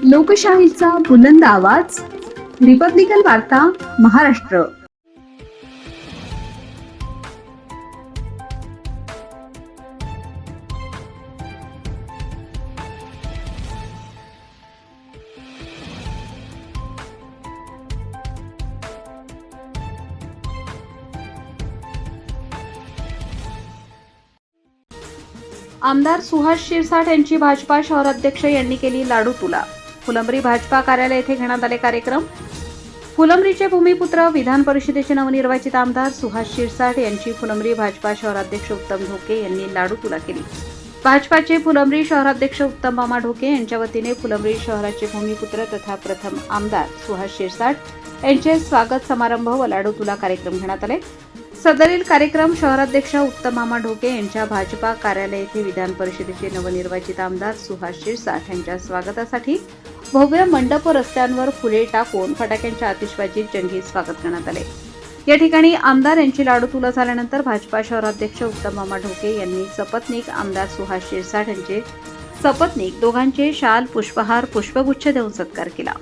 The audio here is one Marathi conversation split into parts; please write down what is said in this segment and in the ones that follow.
लोकशाहीचा बुलंद आवाज, रिपब्लिकन वार्ता, महाराष्ट्र. आमदार सुहास शिरसाट यांची भाजपा शहराध्यक्ष यांनी केली लाडू तुला. फुलंब्री भाजपा कार्यालय येथे घेण्यात आले कार्यक्रम. फुलंब्रीचे भूमिपुत्र विधान परिषदेचे नवनिर्वाचित आमदार सुहास शिरसाट यांची फुलंब्री भाजपा शहराध्यक्ष उत्तम ढोके यांनी लाडू तुला केली. भाजपाचे फुलंब्री शहराध्यक्ष उत्तम मामा ढोके यांच्या वतीने फुलंब्री शहराचे भूमिपुत्र तथा प्रथम आमदार सुहास शिरसाट यांचे स्वागत समारंभ व लाडू तुला कार्यक्रम घेण्यात आले. सदरील कार्यक्रम शहराध्यक्ष उत्तम मामा ढोके यांच्या भाजपा कार्यालय येथे विधान परिषदेचे नवनिर्वाचित आमदार सुहास शिरसाट यांच्या स्वागतासाठी भव्य मंडप रस्त्यांवर फुले टाकून फटाक्यांच्या आतिषबाजीत जंगी स्वागत करण्यात आले. या ठिकाणी आमदार यांची लाडू तुला झाल्यानंतर भाजपा शहराध्यक्ष उत्तम मामा ढोके यांनी सपत्नीक आमदार सुहास शिरसाट यांचे सपत्नीक दोघांचे शाल, पुष्पहार, पुष्पगुच्छ देऊन सत्कार केला.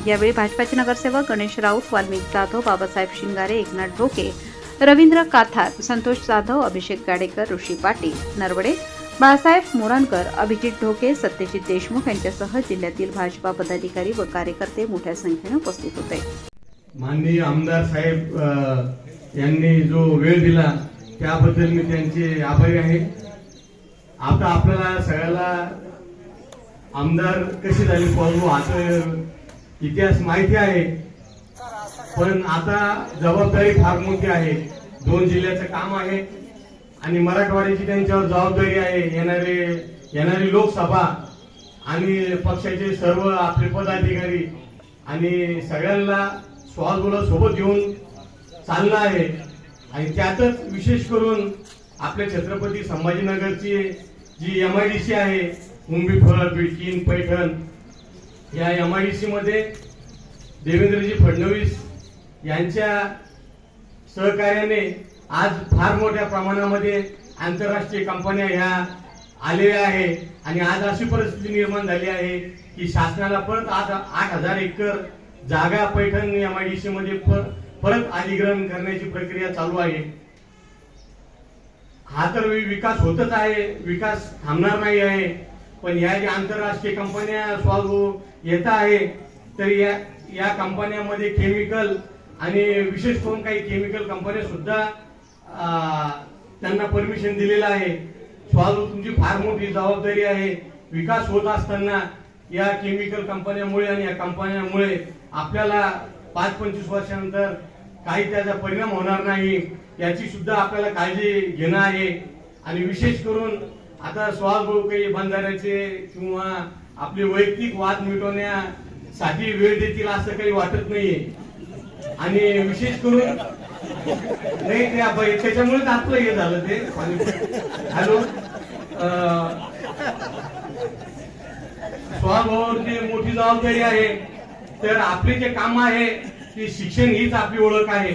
यावेळी भाजपाचे नगरसेवक गणेश राऊत, वाल्मिक जाधव, बाबासाहेब शिंगारे, एकनाथ ढोके, रवींद्र काथार, संतोष जाधव, अभिषेक गाडेकर, ऋषी पाटील नरवडे, बाळासाहेब मोरणकर, अभिजित ढोके, सत्यजित देशमुख यांच्यासह जिल्ह्यातील भाजपा पदाधिकारी व कार्यकर्ते मोठ्या संख्येने उपस्थित होते. माननीय आमदार साहेब यांनी जो वेळ दिला त्याबद्दल मी त्यांचे आभारी आहे. आता आपल्याला सगळ्याला आमदार कसे झाले पाहू हा इतिहास माहिती आहे, पण आता जबाबदारी फार मोठी आहे. 2 जिल्ह्याचं काम आहे आणि मराठवाड्याची त्यांच्यावर जबाबदारी आहे. येणारी लोकसभा आणि पक्षाचे सर्व आपले पदाधिकारी आणि सगळ्यांना स्वागताला सोबत घेऊन चालणं आहे. आणि त्यातच विशेष करून आपल्या छत्रपती संभाजीनगरची जी MIDC आहे, मुंबई फळ, बिडकीन, पैठण, या MIDC मध्ये देवेंद्रजी फडणवीस यांच्या सहकार्याने आज फार मोठ्या प्रमाणामध्ये आंतरराष्ट्रीय कंपन्या ह्या आलेल्या आहे. आणि आज अशी परिस्थिती निर्माण झाली आहे की शासनाला परत आज 8,000 एकर जागा पैठण MIDC मध्ये परत अधिग्रहण करण्याची प्रक्रिया चालू आहे. हा तर विकास होतच आहे, विकास थांबणार नाही आहे. पण या ज्या आंतरराष्ट्रीय कंपन्या येत आहे तर या कंपन्यांमध्ये केमिकल आणि विशेष करून काही केमिकल कंपन्या सुद्धा त्यांना परमिशन दिलेलं आहे. तुमची फार मोठी जबाबदारी आहे. विकास होत असताना या केमिकल कंपन्यांमुळे आणि या कंपन्यांमुळे आपल्याला 5-25 वर्षानंतर काही त्याचा परिणाम होणार नाही याची सुद्धा आपल्याला काळजी घेणं आहे. आणि विशेष करून आता काही बंधाऱ्याचे किंवा आपले वैयक्तिक वाद मिटवण्यासाठी वेळ देतील असं काही वाटत नाहीये. आणि विशेष करून नाही त्याच्यामुळेच आपलं हे झालं ते. हॅलो, स्वभावावरची मोठी जबाबदारी आहे. तर आपले जे काम आहे ते शिक्षण हीच आपली ओळख आहे.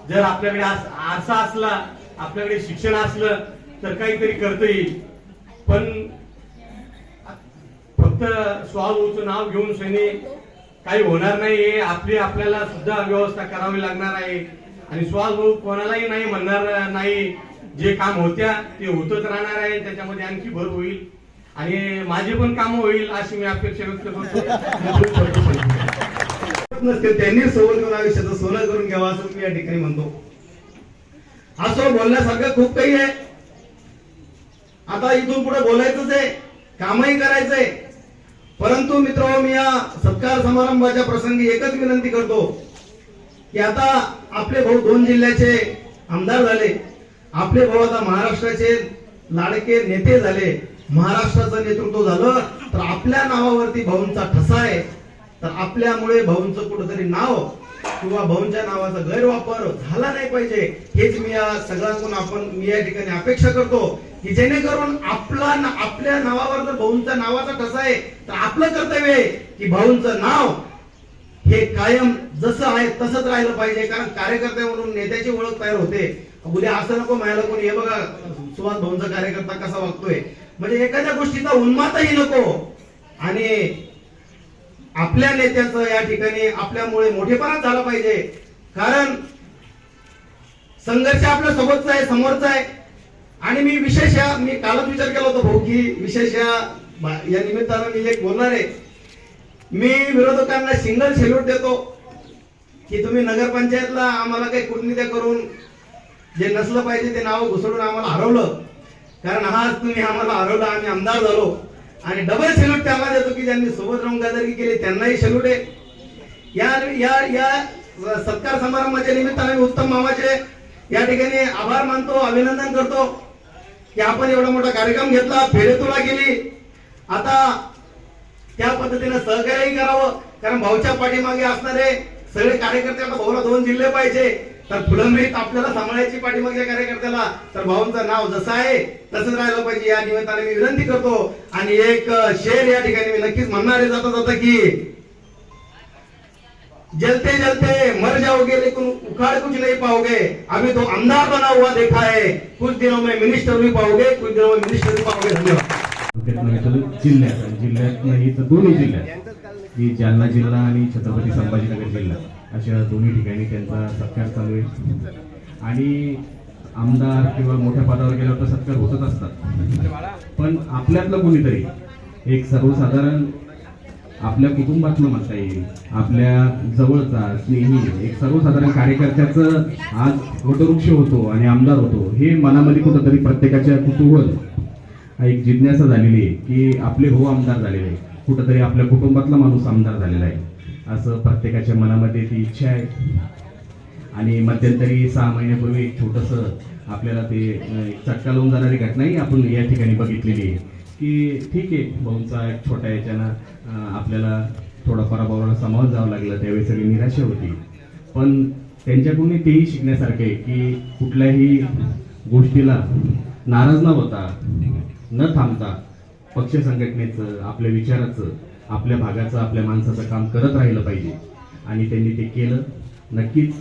जर आपल्याकडे आरसा असला, आपल्याकडे शिक्षण असलं तर काहीतरी करता येईल. पण फक्त स्वभावाचं नाव घेऊन सैनी काही होणार नाही. आपल्याला सुद्धा व्यवस्था करावी लागणार आहे. आणि भाऊ कोणालाही नाही म्हणणार नाही. जे काम होत्या ते होतच राहणार आहे, त्याच्यामध्ये आणखी भर होईल आणि माझे पण काम होईल अशी मी अपेक्षा व्यक्त करतो. त्यांनी सोबत करून आयुष्याचं सोनं करून घ्यावं असं मी या ठिकाणी म्हणतो. असं बोलण्यासारखं खूप काही आहे. आता इथून पुढे बोलायचंच आहे, कामही करायचंय. परंतु मित्र, मी या सत्कार समारंभाच्या प्रसंगी एकच विनंती करतो की आता आपले भाऊ 2 जिल्ह्याचे आमदार झाले. आपले भाऊ आता महाराष्ट्राचे लाडके नेते झाले. महाराष्ट्राचं नेतृत्व झालं तर आपल्या नावावरती भाऊंचा ठसा आहे. तर आपल्यामुळे भाऊंचं कुठेतरी नाव किंवा भाऊंच्या नावाचा गैरवापर झाला नाही पाहिजे, हेच मी या सगळ्यांकडून मी या ठिकाणी अपेक्षा करतो की जेणेकरून आपल्या नावावर जर भाऊंच्या नावाचा ठसा आहे तर आपलं कर्तव्य आहे की भाऊंचं नाव हे कायम जसं आहे तसंच राहिलं पाहिजे. कारण कार्यकर्ते म्हणून नेत्याची ओळख तयार होते. उद्या असं नको म्हणायला कोणी हे बघा सुहास भाऊंचा कार्यकर्ता कसा वागतोय, म्हणजे एखाद्या गोष्टीचा उन्मादही नको. आणि आपल्या नेत्याचं या ठिकाणी आपल्यामुळे मोठेपणा झाला पाहिजे. कारण संघर्ष आपल्या सोबतचा आहे, समोरचा आहे. आणि मी विशेष मी कालच विचार केला होता भाऊ की विशेष या निमित्तानं मी एक बोलणार आहे. मी विरोधकांना सिंगल सेल्यूट देतो की तुम्ही नगरपंचायतला आम्हाला काही कूटनीती करून जे नसलं पाहिजे ते नाव घुसळून आम्हाला हरवलं. कारण आज तुम्ही आम्हाला हरवलं, आम्ही आमदार झालो. आणि डबल सेल्यूट त्यांना देतो की ज्यांनी सोबत राहून गदारी केली त्यांनाही सेल्यूट आहे. या सत्कार समारंभाच्या निमित्ताने उत्तम मामाचे या ठिकाणी आभार मानतो, अभिनंदन करतो की आपण एवढा मोठा कार्यक्रम घेतला, फेरेतुला केली. आता त्या पद्धतीने सहकार्यही करावं. कारण भाऊच्या पाठीमागे असणारे सगळे कार्यकर्ते, आता भाऊला 2 जिल्हे पाहिजे तर फुलंब्रीत आपल्याला सांभाळायची पाठीमागच्या कार्यकर्त्याला, तर भाऊंचं नाव जसं आहे तसंच राहिलं पाहिजे. या निमित्ताने मी विनंती करतो. आणि एक शेर या ठिकाणी मी नक्कीच म्हणणार आहे जाता जाता की जलते जलते मर जाओगे लेकिन उखाड़ कुछ नहीं पाओगे, अभी तो आमदार बना हुआ देखा है, कुछ दिनों में मिनिस्टर भी पाओगे, कुछ दिनों में मिनिस्टर भी पाओगे. धन्यवाद. जिल्ह्यात नाही तर दोन्ही जिल्ह्यात की जालना जिल्हा आणि छत्रपती संभाजीनगर जिल्हा अशा दोन्ही ठिकाणी त्यांचा सत्कार चालू आहे. आणि आमदार किंवा मोठ्या पदावर गेल्यावर तर सत्कार होतच असतात. पण आपल्यातलं कोणीतरी एक सर्वसाधारण आपल्या कुटुंबातलं म्हणता येईल, आपल्या जवळचा स्नेही एक सर्वसाधारण कार्यकर्त्याचं आज वटवृक्ष होतो आणि आमदार होतो, हे मनामध्ये कुठंतरी प्रत्येकाच्या कुतूहल एक जिज्ञासा झालेली आहे की आपले भाऊ आमदार झालेले आहे, कुठंतरी आपल्या कुटुंबातला माणूस आमदार झालेला आहे, असं प्रत्येकाच्या मनामध्ये ती इच्छा आहे. आणि मध्यंतरी 6 महिन्यापूर्वी एक छोटंसं आपल्याला ते एक चटका लावून जाणारी घटनाही आपण या ठिकाणी बघितलेली आहे की ठीक आहे, भाऊंचा एक छोट्या याच्यानं आपल्याला थोडा पराभवाला सामोरं जावं लागलं, त्यावेळी सगळी निराशा होती. पण त्यांच्याकडून तेही शिकण्यासारखे की कुठल्याही गोष्टीला नाराज न होता, न थांबता पक्ष संघटनेचं, आपल्या विचाराचं, आपल्या भागाचं, आपल्या माणसाचं काम करत राहिलं पाहिजे. आणि त्यांनी ते केलं. नक्कीच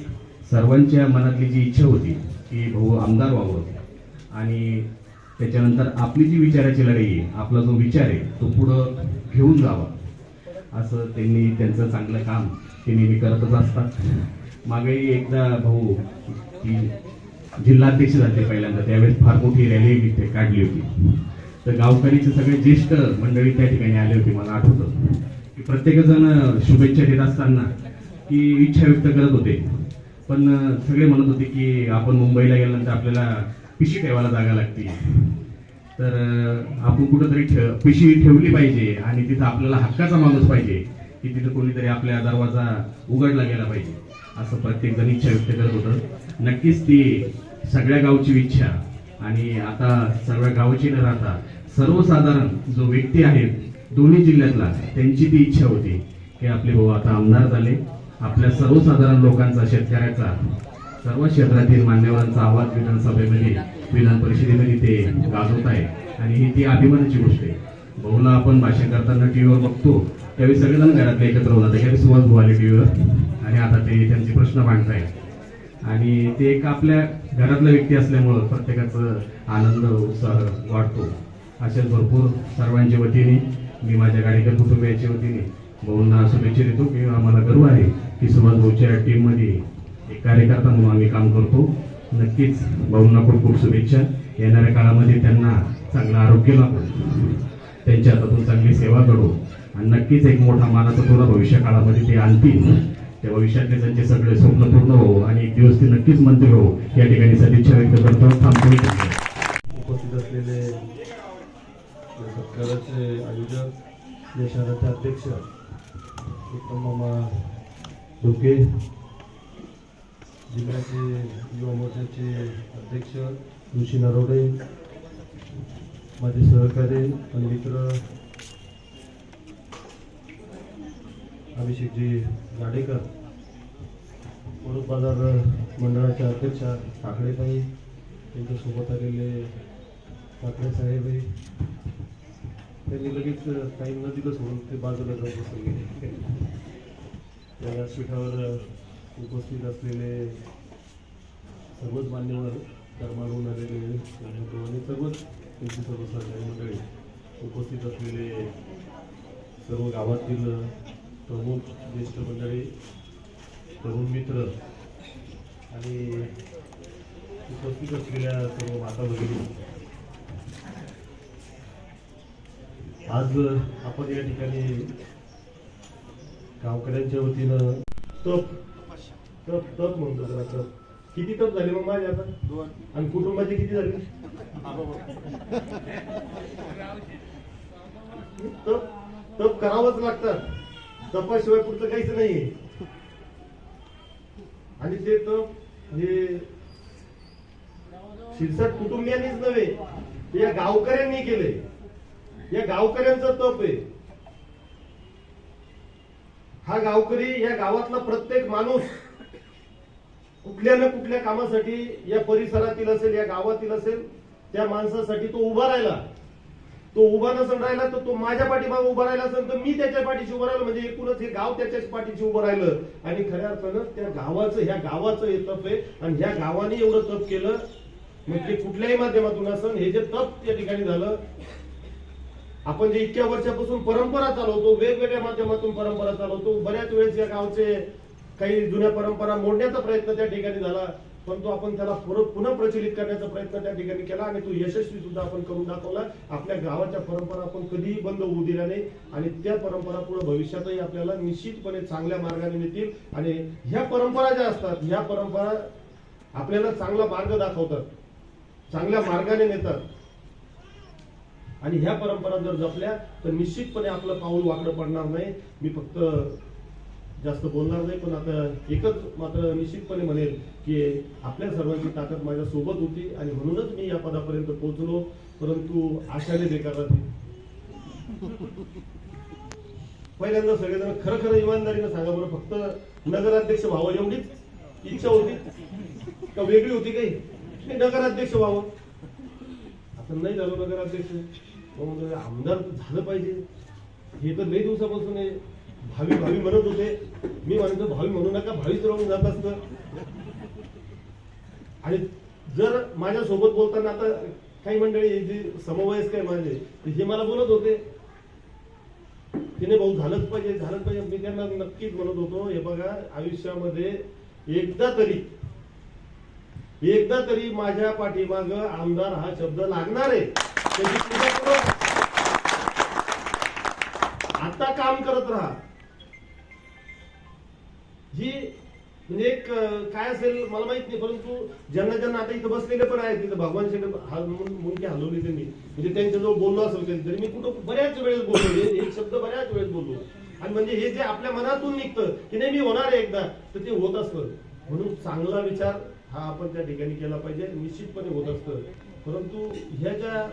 सर्वांच्या मनातली जी इच्छा होती की भाऊ आमदार व्हावं आणि त्याच्यानंतर आपली जी विचाराची लढाई आहे, आपला जो विचार आहे तो पुढं घेऊन जावा, असं त्यांनी त्यांचं चांगलं काम ते नेहमी करतच असतात. मागेही एकदा भाऊ जिल्हाध्यक्ष झाले पहिल्यांदा, त्यावेळेस फार मोठी रॅली काढली होती. तर गावकरीचे सगळे ज्येष्ठ मंडळी त्या ठिकाणी आले होते. मला आठवतं की प्रत्येकजण शुभेच्छा देत असताना की इच्छा व्यक्त करत होते. पण सगळे म्हणत होते की आपण मुंबईला गेल्यानंतर आपल्याला पिशी ठेवायला जागा लागते, तर आपण कुठंतरी पिशी ठेवली पाहिजे आणि तिथं आपल्याला हक्काचा माणूस पाहिजे की तिथं कोणीतरी आपल्या दरवाजा उघडला गेला पाहिजे, असं प्रत्येक जण इच्छा व्यक्त करत होतं. नक्कीच ती सगळ्या गावची इच्छा आणि आता सर्व गावची न राहता सर्वसाधारण जो व्यक्ती आहे दोन्ही जिल्ह्यातला, त्यांची ती इच्छा होती की आपले भाऊ आता आमदार झाले. आपल्या सर्वसाधारण लोकांचा, शेतकऱ्याचा, सर्व क्षेत्रातील मान्यवरांचा आवाज विधानसभेमध्ये, विधान परिषदेमध्ये ते गाजवत आहे. आणि ही ती अभिमानाची गोष्ट आहे. भाऊला आपण भाषण करताना टीव्हीवर बघतो, त्यावेळी सगळेजण घरातले एकत्र होतात. त्यावेळी सुवास भाऊ आले टीव्हीवर आणि आता ते त्यांचे प्रश्न मांडतायत. आणि ते एक आपल्या घरातला व्यक्ती असल्यामुळं प्रत्येकाचं आनंद, उत्साह वाढतो. अशाच भरपूर सर्वांच्या वतीने मी माझ्या गाडीकर कुटुंबियाच्या वतीने भाऊंना शुभेच्छा देतो की आम्हाला गर्व आहे की सुभाष भाऊच्या टीममध्ये एक कार्यकर्ता म्हणून आम्ही काम करतो. नक्कीच भाऊंना खूप खूप शुभेच्छा. येणाऱ्या काळामध्ये त्यांना चांगलं आरोग्य लाभो, त्यांच्या हातातून चांगली सेवा करू आणि नक्कीच एक मोठा मानाचा तुला भविष्य काळामध्ये ते आणतील. त्या भविष्यातले त्यांचे सगळे स्वप्न पूर्ण हो आणि एक दिवस ते नक्कीच मंत्री हो, या ठिकाणी सदिच्छा व्यक्त करतो. थांबतो. उपस्थित असलेले सत्काराचे आयोजक, या शहराचे अध्यक्ष उत्तम मामा डोके, जिल्ह्याचे युवा मोर्चाचे अध्यक्ष ऋषी नरोडे, माझे सहकारी आणि मित्र अभिषेकजी गाडेकर, वडूद बाजार मंडळाच्या अध्यक्षा काकडेताई, त्यांच्यासोबत आलेले काकडे साहेब, त्यांनी लगेच काही न दिलं सोडून ते बाजूला जाऊन बसून गेले. त्या व्यासपीठावर उपस्थित असलेले सर्वच मान्यवर, धर्मावरून आलेले आणि सर्वच त्यांची सर्व सहकारी मंडळी, उपस्थित असलेले सर्व गावातील प्रमुख ज्येष्ठ मंडळी, तरुण मित्र आणि उपस्थित असलेल्या सर्व माता भगिनी, आज आपण या ठिकाणी गावकऱ्यांच्या वतीनं तप म्हणतो जरा तप. किती तप झाले मग माझे आता? 2. आणि कुटुंबाचे किती झाले? तप करावंच लागतात. तपाशिवाय पुढचं काहीच नाही. आणि ते तप हे शिरसाट कुटुंबियांनीच नव्हे, या गावकऱ्यांनी केले. या गावकऱ्यांचं तप आहे. हा गावकरी, या गावातला प्रत्येक माणूस कुठल्या ना कुठल्या कामासाठी या परिसरातील असेल, या गावातील असेल, त्या माणसासाठी तो उभा राहिला. तो उभा नसून राहिला तर तो माझ्या पाठीमागे उभा राहिला असेल तर मी त्याच्या पाठीशी उभा राहिलो. म्हणजे एकूणच हे गाव त्याच्याच पाठीशी उभं राहिलं. आणि खऱ्या अर्थानं त्या गावाचं, ह्या गावाचं हे तप आहे. आणि ह्या गावाने एवढं तप केलं, मग ते कुठल्याही माध्यमातून असेल, हे जे तप या ठिकाणी झालं, आपण जे इतक्या वर्षापासून परंपरा चालवतो, वेगवेगळ्या माध्यमातून परंपरा चालवतो, बऱ्याच वेळेस या गावचे काही जुन्या परंपरा मोडण्याचा प्रयत्न त्या ठिकाणी झाला, परंतु आपण त्याला पुन्हा प्रचलित करण्याचा प्रयत्न त्या ठिकाणी केला आणि तो यशस्वी सुद्धा आपण करून दाखवला. आपल्या गावाच्या परंपरा आपण कधीही बंद होऊ दिल्या नाही आणि त्या परंपरा पुढे भविष्यातही आपल्याला निश्चितपणे चांगल्या मार्गाने नेतील. आणि ह्या परंपरा ज्या असतात, ह्या परंपरा आपल्याला चांगला मार्ग दाखवतात, चांगल्या मार्गाने नेतात. आणि ह्या परंपरा जर जपल्या तर निश्चितपणे आपलं पाऊल वाकडं पडणार नाही. मी फक्त जास्त बोलणार नाही, पण आता एकच मात्र निश्चितपणे म्हणेल की आपल्या सर्वांची ताकद माझ्या सोबत होती आणि म्हणूनच मी या पदापर्यंत पोहोचलो. परंतु आशाने बेकार राहते. पहिल्यांदा सगळेजण खरं इमानदारीनं सांगा बरं, फक्त नगराध्यक्ष व्हावं एवढीच इच्छा होती का वेगळी होती काही? नगराध्यक्ष व्हावं. आता नाही झालो नगराध्यक्ष, आमदार झालं पाहिजे. हे तर लई दिवसापासून भावी म्हणत होते. मी म्हणतो भावी म्हणू नका, भावीच राहून जात असतं. आणि जर माझ्या सोबत बोलताना आता काही मंडळी जे समवयस्क आहे माझे, हे मला बोलत होते तिने भाऊ झालंच पाहिजे. मी त्यांना नक्कीच म्हणत होतो, हे बघा, आयुष्यामध्ये एकदा तरी माझ्या पाठीमाग आमदार हा शब्द लागणार आहे. त्याची पूजा करू. आता काम करत राहा. ही म्हणजे एक काय असेल मला माहित नाही, परंतु ज्यांना आता इथं बसलेले पण आहेत, तिथं भगवान शेठ मुंडके हलवले त्यांनी, म्हणजे त्यांच्याजवळ बोललो असेल कधीतरी. मी कुठं बऱ्याच वेळेस बोललो, एक शब्द बऱ्याच वेळेस बोललो. आणि म्हणजे हे जे आपल्या मनातून निघतं की नाही मी होणार आहे एकदा, तर ते होत असतं. म्हणून चांगला विचार हा आपण त्या ठिकाणी केला पाहिजे, निश्चितपणे होत असतं. परंतु ह्या ज्या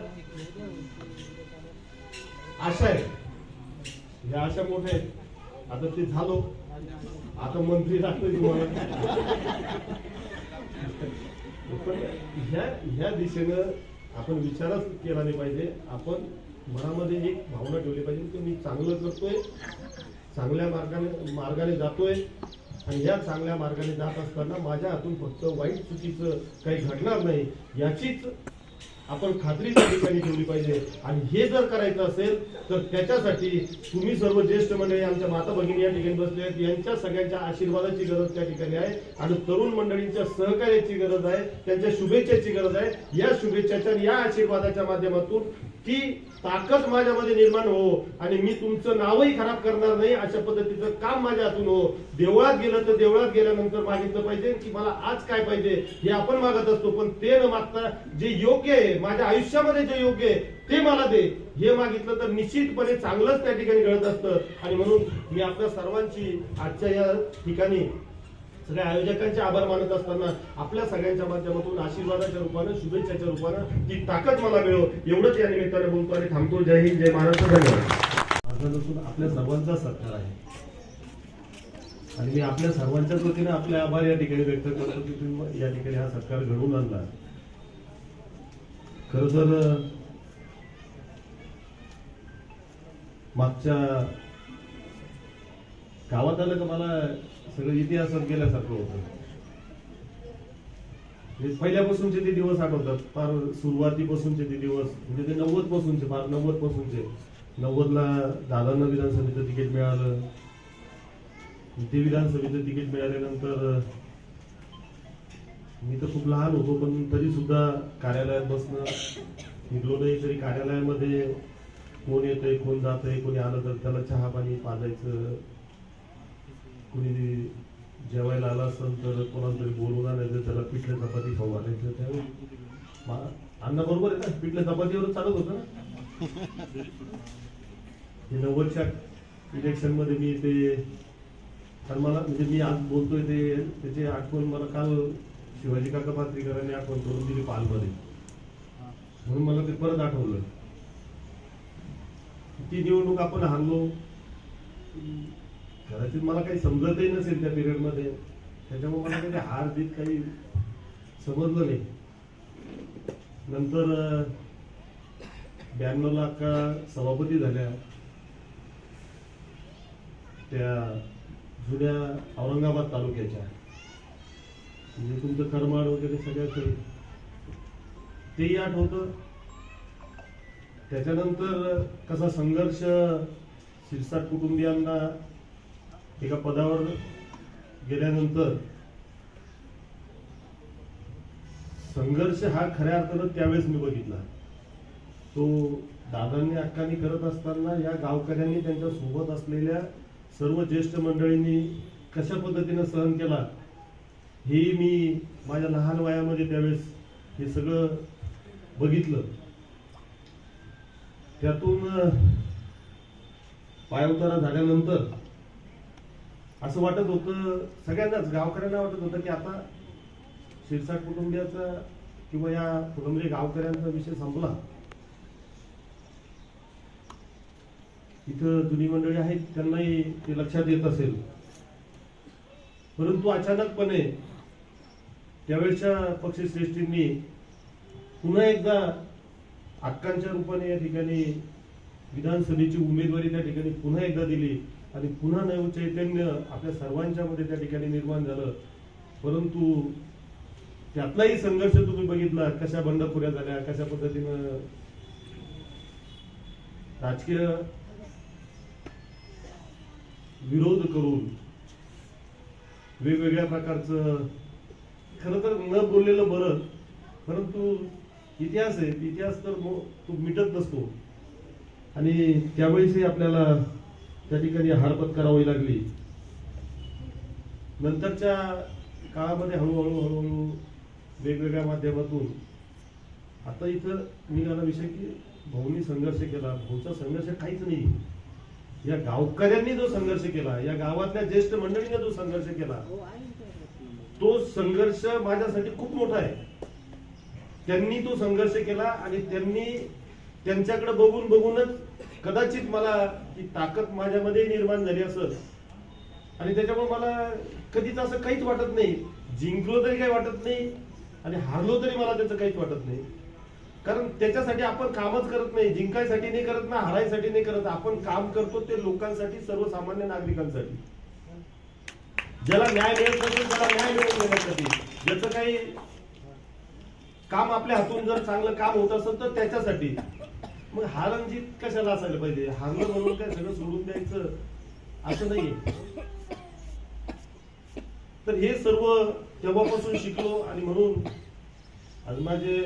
आशा आहेत, ह्या आशा मोठ्या आहेत. आता ते झालो, आता मंत्री लागतोय तुम्हाला. पण ह्या दिशेनं आपण विचारच केला नाही पाहिजे. आपण मनामध्ये एक भावना ठेवली पाहिजे की मी चांगलं करतोय, चांगल्या मार्गाने जातोय. आणि या चांगल्या मार्गाने जात असताना माझ्या हातून फक्त वाईट चुकीचं काही घडणार नाही याचीच आपण खात्री त्या ठिकाणी ठेवली पाहिजे. आणि हे जर करायचं असेल तर त्याच्यासाठी तुम्ही सर्व ज्येष्ठ मंडळी, आमच्या माता भगिनी या ठिकाणी बसले आहेत, यांच्या सगळ्यांच्या आशीर्वादाची गरज त्या ठिकाणी आहे. आणि तरुण मंडळींच्या सहकार्याची गरज आहे, त्यांच्या शुभेच्छेची गरज आहे. या शुभेच्छाच्या, या आशीर्वादाच्या माध्यमातून ती ताकद माझ्यामध्ये निर्माण हो आणि मी तुमचं नावही खराब करणार नाही अशा पद्धतीचं काम माझ्या हातून हो. देवळात गेलं तर देवळात गेल्यानंतर मागितलं पाहिजे की मला आज काय पाहिजे हे आपण मागत असतो, पण ते न मागता जे योग्य आहे, माझ्या आयुष्यामध्ये जे योग्य आहे ते मला दे हे मागितलं तर निश्चितपणे चांगलंच त्या ठिकाणी घडत असतं. आणि म्हणून मी आपल्या सर्वांची आजच्या या ठिकाणी सगळ्या आयोजकांचे आभार मानत असताना आपल्या सगळ्यांच्या माध्यमातून आशीर्वादाच्या रूपानं, शुभेच्छाच्या रूपानं ती ताकद मला मिळो एवढंच या निमित्ताने बोलतो आणि थांबतो. जय हिंद, जय महाराष्ट्र. धन्यवाद. आपल्या सर्वांचा सरकार आहे आणि मी आपल्या सर्वांच्याच वतीने आपले आभार या ठिकाणी व्यक्त करतो की तुम्ही या ठिकाणी हा सरकार घडवून आणला. खरं तर मागच्या गावात आलं का मला सगळं इतिहासात गेल्यासारखं होतं. पहिल्यापासूनचे ते दिवस आठवतात, फार सुरुवातीपासूनचे ते दिवस, म्हणजे ते 90 पासूनचे, फार 90 पासूनचे. 90ला दादांना विधानसभेचं तिकीट मिळालं, ते विधानसभेचं तिकीट मिळाल्यानंतर मी तर खूप लहान होतो, पण तरी सुद्धा कार्यालयात बसणं, निघलो नाही तरी कार्यालयामध्ये कोण येतंय कोण जातंय, कोणी आलं तर त्याला चहा पाणी पाजायचं, कोणी जेवायला आला असेल तर कोणाला तरी बोलवून आणायचं, त्याला पिठलं चपाती खाऊ घालायचं. त्यावेळी अण्णा बरोबर आहे ना, पिठलं चपातीवरच चालत होतं ना. हे 90च्या इलेक्शन मध्ये मी ते, कारण मला म्हणजे मी आज बोलतोय ते त्याची आठवण मला काल शिवाजी काका पात्रीकरांनी आठवण करून दिली पालमध्ये, म्हणून मला ते परत आठवलं. ती निवडणूक आपण हारलो, कदाचित मला काही समजतही नसेल त्या पिरियड मध्ये, त्याच्यामुळे मला काही हार जीत काही समजलं नाही. नंतर 92ला अक्का सभापती झाल्या, त्या जुन्या औरंगाबाद तालुक्याच्या, म्हणजे तुमचं करमाड वगैरे सगळ्यात तेही आठवतं. त्याच्यानंतर कसा संघर्ष शिरसाट कुटुंबियांना एका पदावर गेल्यानंतर संघर्ष हा खऱ्या अर्थानं त्यावेळेस मी बघितला. तो दादांनी अक्कांनी करत असताना या गावकऱ्यांनी त्यांच्या सोबत असलेल्या सर्व ज्येष्ठ मंडळींनी कशा पद्धतीनं सहन केला हे मी माझ्या लहान वयामध्ये त्यावेळेस हे सगळं बघितलं. त्यातून पायउतारा झाल्यानंतर असं वाटत होतं, सगळ्यांनाच गावकऱ्यांना वाटत होतं की आता शिरसाट कुटुंबियाचा किंवा या फुलंब्री गावकऱ्यांचा विषय संपला. इथं जुनी मंडळी आहेत त्यांनाही ते लक्षात येत असेल, परंतु अचानकपणे त्यावेळेच्या पक्षश्रेष्ठींनी पुन्हा एकदा अक्कांच्या रूपाने या ठिकाणी विधानसभेची उमेदवारी त्या ठिकाणी पुन्हा एकदा दिली आणि पुन्हा नव चैतन्य आपल्या सर्वांच्या मध्ये त्या ठिकाणी निर्माण झालं. परंतु त्यातलाही संघर्ष तुम्ही बघितला, कशा बंडखोऱ्या झाल्या, कशा पद्धतीनं राजकीय विरोध करून वेगवेगळ्या प्रकारचं, खरं तर न बोललेलं बरं, परंतु इतिहास आहे, इतिहास तर तो मिटत नसतो. आणि त्यावेळेसही आपल्याला त्या ठिकाणी हार पत्करावी लागली. नंतरच्या काळामध्ये हळूहळू वेगवेगळ्या माध्यमातून आता इथं निघाला विषय की भाऊंनी संघर्ष केला. भाऊचा संघर्ष काहीच नाही, या गावकऱ्यांनी जो संघर्ष केला, या गावातल्या ज्येष्ठ मंडळीने जो संघर्ष केला, तो संघर्ष माझ्यासाठी खूप मोठा आहे. त्यांनी तो संघर्ष केला आणि त्यांनी त्यांच्याकडे बघून बघूनच कदाचित मला ती ताकद माझ्यामध्ये निर्माण झाली असत. आणि त्याच्यामुळे मला कधीच असं काहीच वाटत नाही, जिंकलो तरी काही वाटत नाही आणि हारलो तरी मला त्याचं काहीच वाटत नाही. कारण त्याच्यासाठी आपण कामच करत नाही, जिंकायसाठी नाही करत ना, हारायसाठी नाही करत. आपण काम करतो ते लोकांसाठी, सर्वसामान्य नागरिकांसाठी. ज्याला न्याय मिळत नसेल त्याला न्याय मिळवून देण्यासाठी, ज्याचं काही काम आपल्या हातून जर चांगलं काम होत असेल तर त्याच्यासाठी. मग हार आणि जीत कशाला असायला पाहिजे? हारलं म्हणून काय सगळं सोडून द्यायचं असं नाहीये. तर हे सर्व तेव्हापासून शिकलो आणि म्हणून आज माझे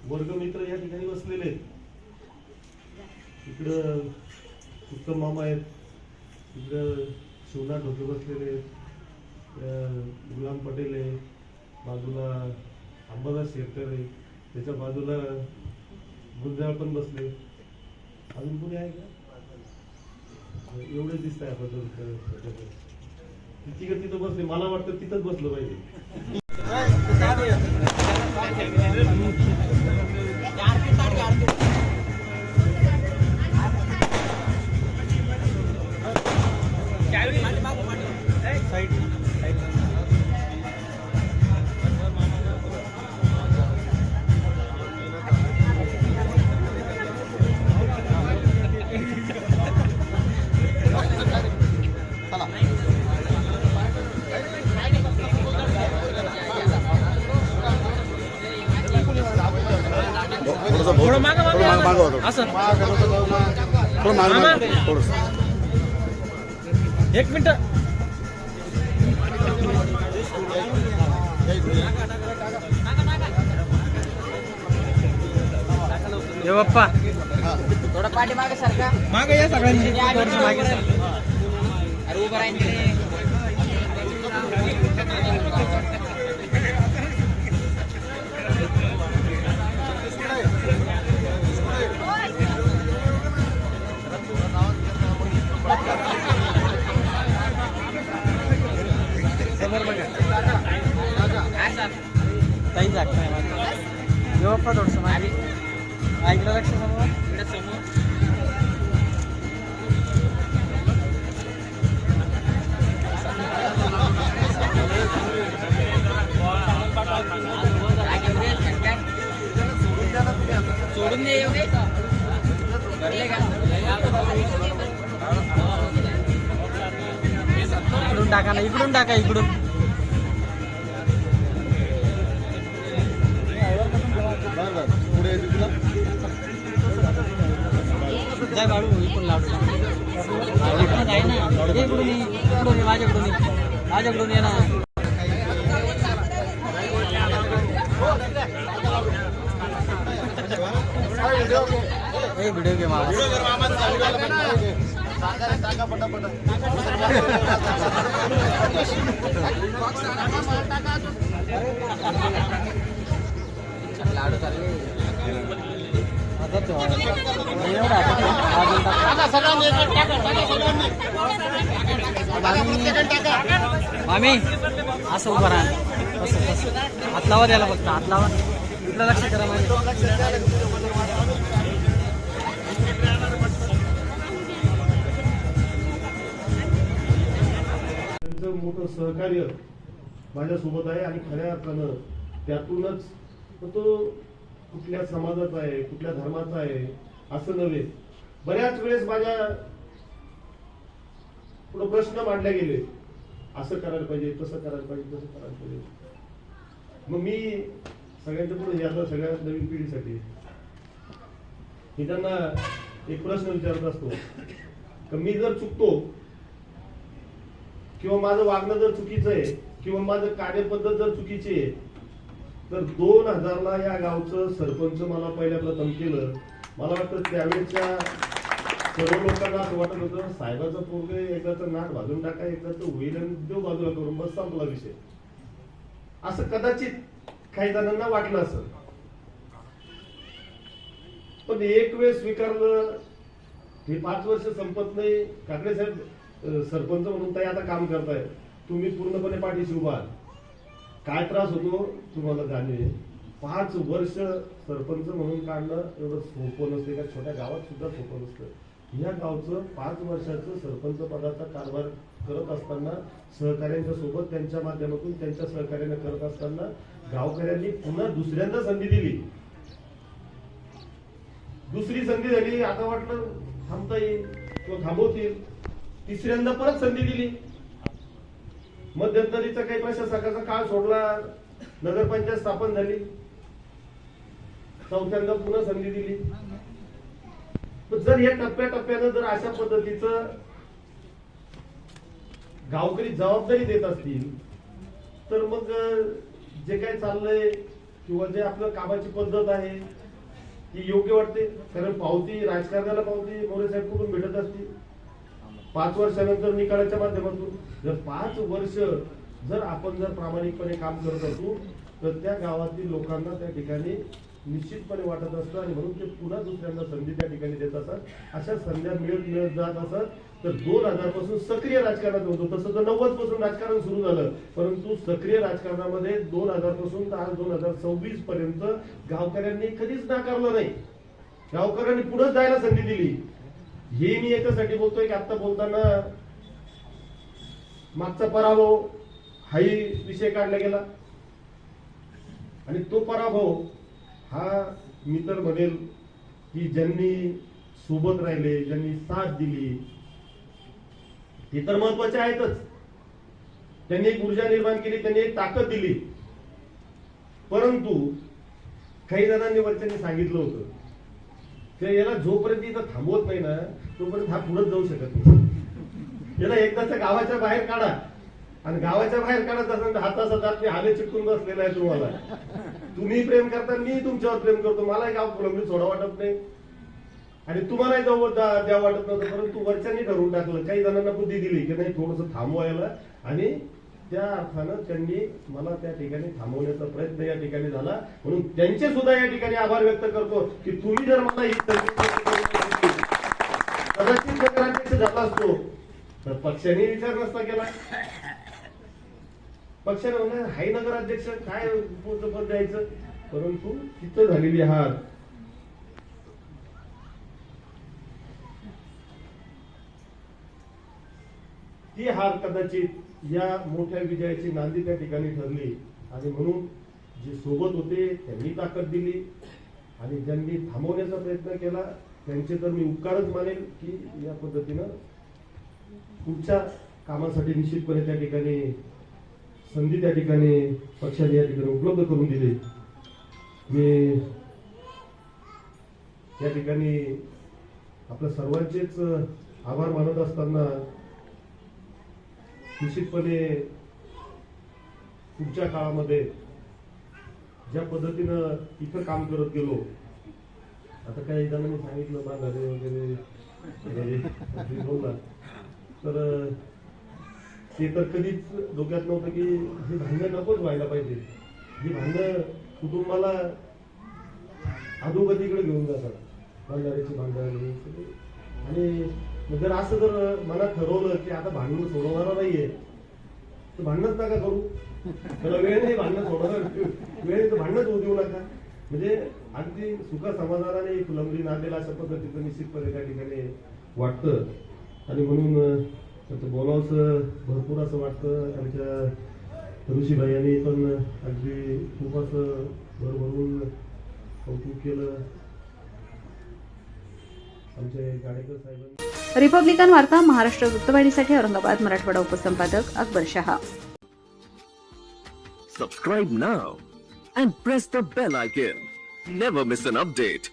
वर्गमित्र या ठिकाणी बसलेले आहेत. इकडं उत्तम मामा आहेत, इकडं शिवनाथ ढोके बसलेले आहेत, गुलाम पटेल आहे, बाजूला अंबादास शेरकर आहे, त्याच्या बाजूला गुंजाळ पण बसले. अजून कोणी आहे का? एवढे दिसत आहे आपण तिथं बसले. मला वाटतं तिथंच बसलं पाहिजे. थोडं मागं असं थोडं मागं एक मिनिट. ये बाप्पा थोडं पाठीमागे सारखा मागे या सगळ्यांनी मागे अरे उभं राहील समोर बघा काही जागत नाही माझं. ये बाप्पा थोडंसं मागे ऐकलं लक्ष समोर सोडून दे एवढे भरले का इकडून टाका ना, इकडून टाका, इकडून जाय बाळू इकडून लावतो इकडून जाय ना इकडून ये माझ्याकडून ये ना व्हिडिओ घे मला लाडू चालले मामी असं उभं राहा हात लावा द्यायला फक्त हात लावा इथलं लक्ष करा त्यांचं मोठं सहकार्य माझ्यासोबत आहे आणि खऱ्या अर्थानं त्यातूनच तो कुठल्या समाजाचा आहे कुठल्या धर्माचा आहे असं नव्हे. बऱ्याच वेळेस माझ्या पुढे प्रश्न मांडले गेले, असं करायला पाहिजे, तसं करायला पाहिजे, तसं करायला पाहिजे. मग मी सगळ्यांच्या पुढे याचा सगळ्या नवीन पिढीसाठी मी त्यांना एक प्रश्न विचारत असतो की मी जर चुकतो किंवा माझं वागणं जर चुकीचं आहे किंवा माझं कार्यपद्धत जर चुकीची आहे तर 2000ला या गावचं सरपंच मला पहिल्या प्रथम केलं. मला वाटतं त्यावेळेच्या सर्व लोकांना असं वाटत होतं साहेबाचं पोरग एकदा तर नाट भाजून टाका, एकदा तर होईल आणि देव बाजूला करून बस संपला विषय, असं कदाचित काही जणांना वाटलं असं. पण एक वेळ स्वीकारलं हे 5 वर्ष संपत नाही. काकडे साहेब सरपंच म्हणून ताई आता काम करताय, तुम्ही पूर्णपणे पाठीशी उभा आहात. काय त्रास होतो तुम्हाला जाणीव आहे. 5 वर्ष सरपंच म्हणून काढणं एवढं सोपं नसते का, छोट्या गावात सुद्धा सोपं नसतं. या गावचं 5 वर्षाचं सरपंच पदाचा कारभार करत असताना सहकार्यांच्या सोबत त्यांच्या माध्यमातून त्यांच्या सहकार्याने करत असताना गावकऱ्यांनी पुन्हा दुसऱ्यांदा संधी दिली. दुसरी संधी झाली, आता वाटलं थांबता येईल किंवा थांबवतील, तिसऱ्यांदा परत संधी दिली. मध्यंतरीचा काही प्रशासकाचा काळ सोडला, नगरपंचायत स्थापन झाली, चौथ्यांदा पुन्हा संधी दिली. जर या टप्प्याटप्प्यानं जर अशा पद्धतीचं गावकरी जबाबदारी देत असतील तर मग जे काय चाललंय किंवा जे आपलं कामाची पद्धत आहे ती योग्य वाटते. कारण पावती राजकारणाला पावती मोरे साहेब कुठून भेटत असतील 5 वर्षानंतर निकालाच्या माध्यमातून. जर 5 वर्ष जर आपण जर प्रामाणिकपणे काम करत असू तर त्या गावातील लोकांना त्या ठिकाणी निश्चितपणे वाटत असतं आणि म्हणून ते पुन्हा दुसऱ्यांना संधी त्या ठिकाणी देत असतात. अशा संध्या मिळत जात असत तर 2000 पासून सक्रिय राजकारणात होतो. तसं तर 90 पासून राजकारण सुरू झालं, परंतु सक्रिय राजकारणामध्ये 2000 पासून आज 2026 पर्यंत गावकऱ्यांनी कधीच नाकारलं नाही. गावकऱ्यांनी पुढे जायला संधी दिली. हे मी याच्यासाठी बोलतोय की आता बोलताना मागचा पराभव हाही विषय काढला गेला आणि तो पराभव हा मी तर म्हणेल की ज्यांनी सोबत राहिले, ज्यांनी साथ दिली ते तर महत्वाचे आहेतच. त्यांनी एक ऊर्जा निर्माण केली, त्यांनी एक ताकद दिली. परंतु काही जणांनी वरच्यांनी सांगितलं होतं की याला जोपर्यंत इथं थांबवत नाही ना तोपर्यंत हा पुढे जाऊ शकत नाही. याला एकदाच्या गावाच्या बाहेर काढा आणि गावाच्या बाहेर काढत असेल तर हातासात आपले हाले चिटकून बसलेले आहे तुम्हाला. तुम्ही प्रेम करता, मी तुमच्यावर प्रेम करतो, मला गाव फुलंब्री सोडा वाटत नाही आणि तुम्हालाही जवळ द्या वाटत नव्हतं, परंतु वरच्यांनी ठरवून टाकलं. काही जणांना बुद्धी दिली की नाही थोडंसं थांबवायला, आणि त्या अर्थानं त्यांनी मला त्या ठिकाणी थांबवण्याचा प्रयत्न या ठिकाणी झाला. म्हणून त्यांचे सुद्धा या ठिकाणी आभार व्यक्त करतो की तुम्ही जर मला ही संधी कदाचित नगराध्यक्ष झाला असतो तर पक्षाने विचार नसता केला. पक्षाने म्हणलं हाय नगराध्यक्ष काय पद द्यायचं, परंतु तिथं झालेली हार ती हार कदाचित या मोठ्या विजयाची नांदी त्या ठिकाणी ठरली. आणि म्हणून जे सोबत होते त्यांनी ताकद दिली आणि ज्यांनी थांबवण्याचा प्रयत्न केला त्यांचे तर मी उपकारच मानेल की या पद्धतीनं पुढच्या कामासाठी निश्चितपणे त्या ठिकाणी संधी त्या ठिकाणी पक्षाने या ठिकाणी उपलब्ध करून दिली. मी या ठिकाणी आपल्या सर्वांचेच आभार मानत असताना निश्चितपणे पुढच्या काळामध्ये ज्या पद्धतीनं इथं काम करत गेलो, आता काही जणांनी सांगितलं बांधारे वगैरे बोलला, तर ते तर कधीच डोक्यात नव्हतं की ही भांडणं नकोच व्हायला पाहिजे. ही भांडणं कुटुंबाला अधोगतीकडे घेऊन जातात, बांधाऱ्याची भांडण. आणि जर असं जर मनात ठरवलं की आता भांडण सोडवणार नाहीये तर भांडणच नका करू. त्याला वेळ नाही भांडण सोडवणार, वेळ तर भांडणच होऊ देऊ नका. म्हणजे अगदी सुखा समाधानाने फुलंब्री नांदेल अशा पद्धतीचं निश्चितपणे त्या ठिकाणी वाटतं. आणि म्हणून त्याचं बोलावंसं भरपूर असं वाटतं. आमच्या ऋषीभाई यांनी पण अगदी खूप असं भरभरून कौतुक केलं. आमचे गाडेकर साहेबांनी. रिपब्लिकन वार्ता Maharashtra वृत्तवाहिनीसाठी Aurangabad Marathwada उपसंपादक Akbar Shah. Subscribe now and press the bell icon. Never miss an update.